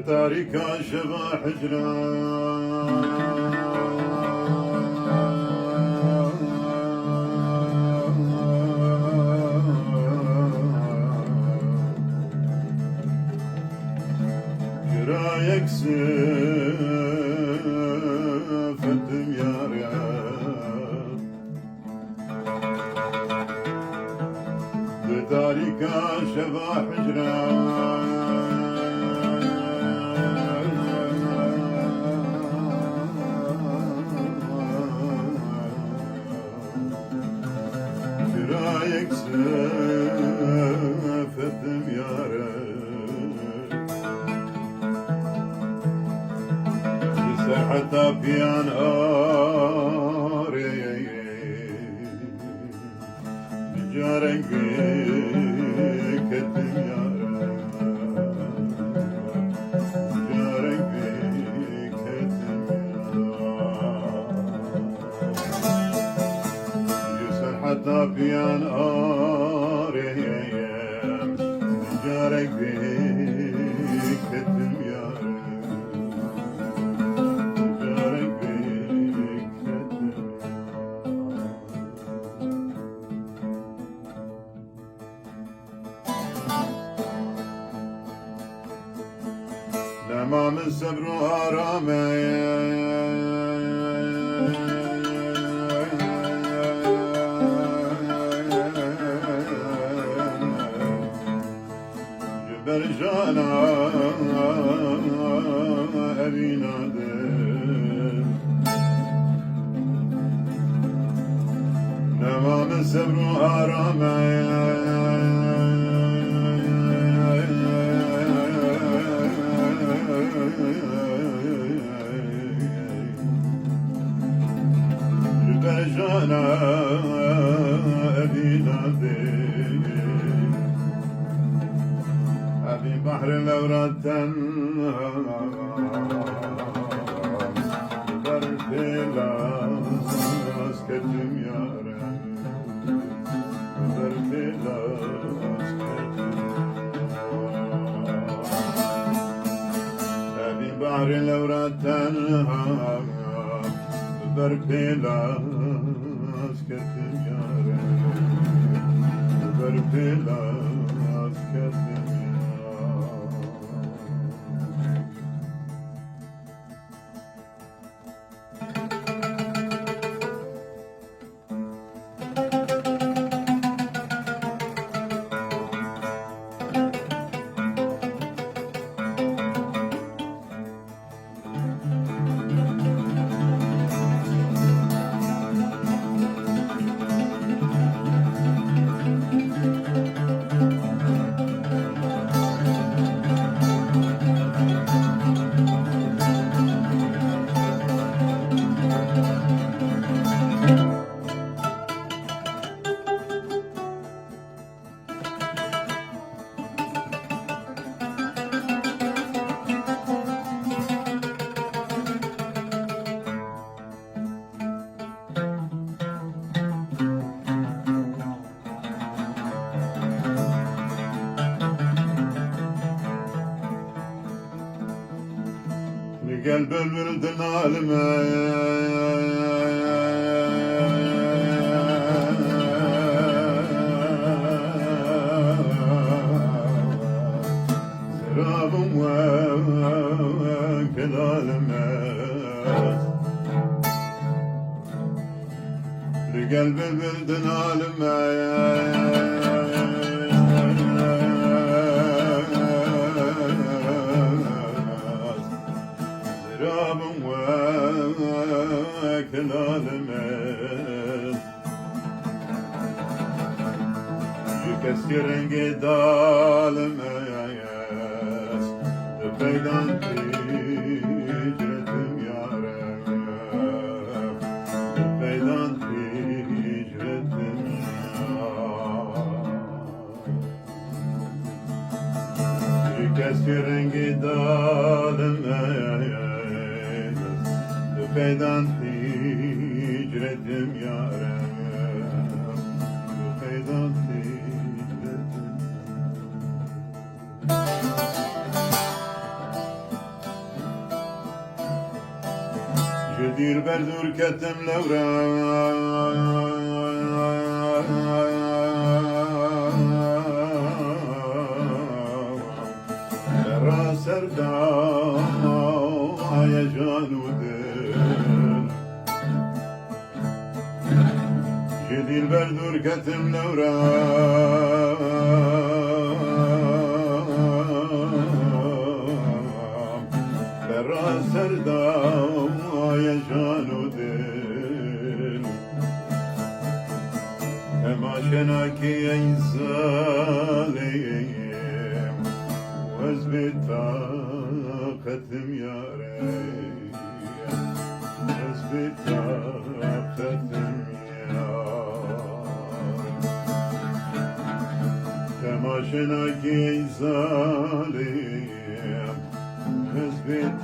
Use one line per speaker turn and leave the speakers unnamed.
تاركا شبا حجرا جرايك سفتم يا رياض تاركا شبا حجرا فتم يارك ساحة بيان آري بجارك كتم يارك بجارك كتم يارك ساحة بيان آري جارك بيك كتم يارك جارك بيك كتم لما من صبر برجانا أبينا دل نما من صبر آراما برجانا أبينا دل في بحر الأوراد برد لاس كتم يارم برد لاس كتم في بحر الأوراد برد لاس كتم يارم برد لاس كتم قلب الورد العالمة سراب وكل الماس لقلب الورد العالمة كل المال يكسر انقدال مياس بيدان تجرتم يا رب بيدان تجرتم يكسر انقدال مياس Peydan hicretim yarem, peydan hicretim. Jdir berdur ketem levra, ra serda ya janudir. Jdir berdur ketem levra, ra serda ya janudir. Temaşenaki ey zalim, vazbet takatim yâre, vazbet takatim yâre. Temaşenaki ey zalim, vazbet